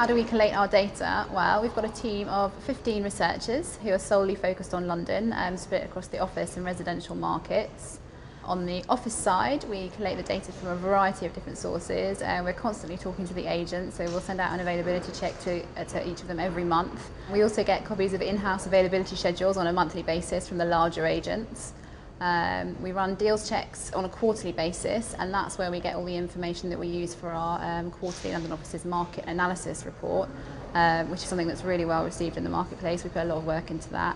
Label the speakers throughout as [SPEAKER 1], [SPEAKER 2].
[SPEAKER 1] How do we collate our data? Well, we've got a team of 15 researchers who are solely focused on London, split across the office and residential markets. On the office side, we collate the data from a variety of different sources, and we're constantly talking to the agents, so we'll send out an availability check to each of them every month. We also get copies of in-house availability schedules on a monthly basis from the larger agents. We run deals checks on a quarterly basis, and that's where we get all the information that we use for our quarterly London Offices market analysis report, which is something that's really well received in the marketplace. We put a lot of work into that.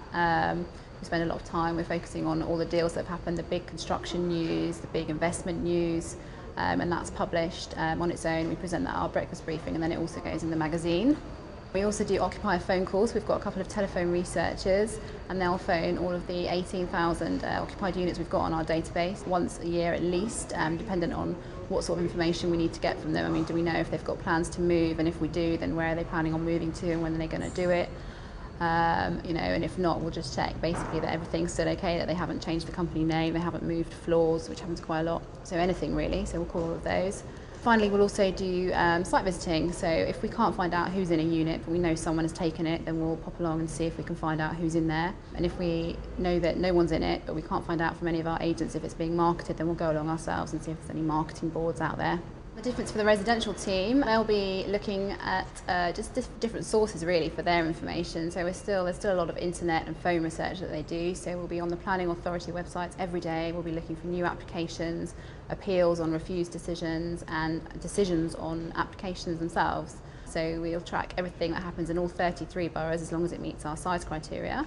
[SPEAKER 1] We spend a lot of time, we're focusing on all the deals that have happened, the big construction news, the big investment news, and that's published on its own. We present that at our breakfast briefing, and then it also goes in the magazine. We also do occupier phone calls. We've got a couple of telephone researchers, and they'll phone all of the 18,000 occupied units we've got on our database once a year at least, dependent on what sort of information we need to get from them. I mean, do we know if they've got plans to move, and if we do, then where are they planning on moving to and when are they going to do it? And if not, we'll just check basically that everything's still okay, that they haven't changed the company name, they haven't moved floors, which happens quite a lot. So anything really, so we'll call all of those. Finally, we'll also do site visiting. So if we can't find out who's in a unit, but we know someone has taken it, then we'll pop along and see if we can find out who's in there. And if we know that no one's in it, but we can't find out from any of our agents if it's being marketed, then we'll go along ourselves and see if there's any marketing boards out there. The difference for the residential team, they'll be looking at just different sources really for their information. So there's still a lot of internet and phone research that they do. So we'll be on the planning authority websites every day. We'll be looking for new applications, appeals on refused decisions, and decisions on applications themselves. So we'll track everything that happens in all 33 boroughs as long as it meets our size criteria.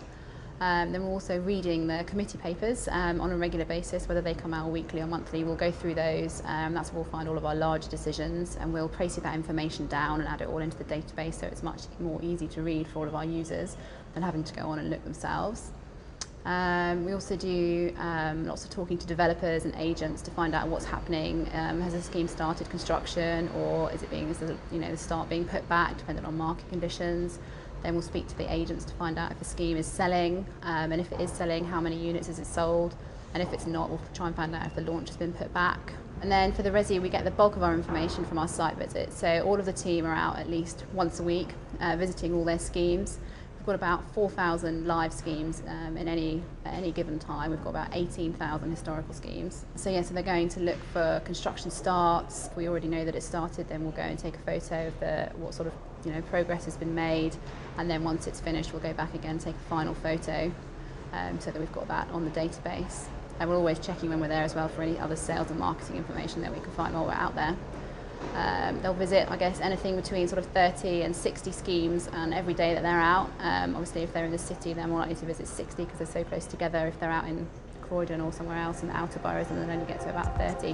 [SPEAKER 1] Then we're also reading the committee papers on a regular basis, whether they come out weekly or monthly. We'll go through those. That's where we'll find all of our larger decisions, and we'll trace that information down and add it all into the database, so it's much more easy to read for all of our users than having to go on and look themselves. We also do lots of talking to developers and agents to find out what's happening. Has a scheme started construction, or is the start being put back, depending on market conditions? Then we'll speak to the agents to find out if the scheme is selling, and if it is selling, how many units is it sold, and if it's not, we'll try and find out if the launch has been put back. And then for the resi, we get the bulk of our information from our site visits. So all of the team are out at least once a week visiting all their schemes. We've got about 4,000 live schemes at any given time. We've got about 18,000 historical schemes. So they're going to look for construction starts. If we already know that it started, then we'll go and take a photo of what sort of progress has been made, and then once it's finished, we'll go back again and take a final photo so that we've got that on the database. And we're always checking when we're there as well for any other sales and marketing information that we can find while we're out there. They'll visit, I guess, anything between sort of 30 and 60 schemes, and every day that they're out. Obviously, if they're in the city, they're more likely to visit 60 because they're so close together. If they're out in Croydon or somewhere else in the outer boroughs, then they'll only get to about 30.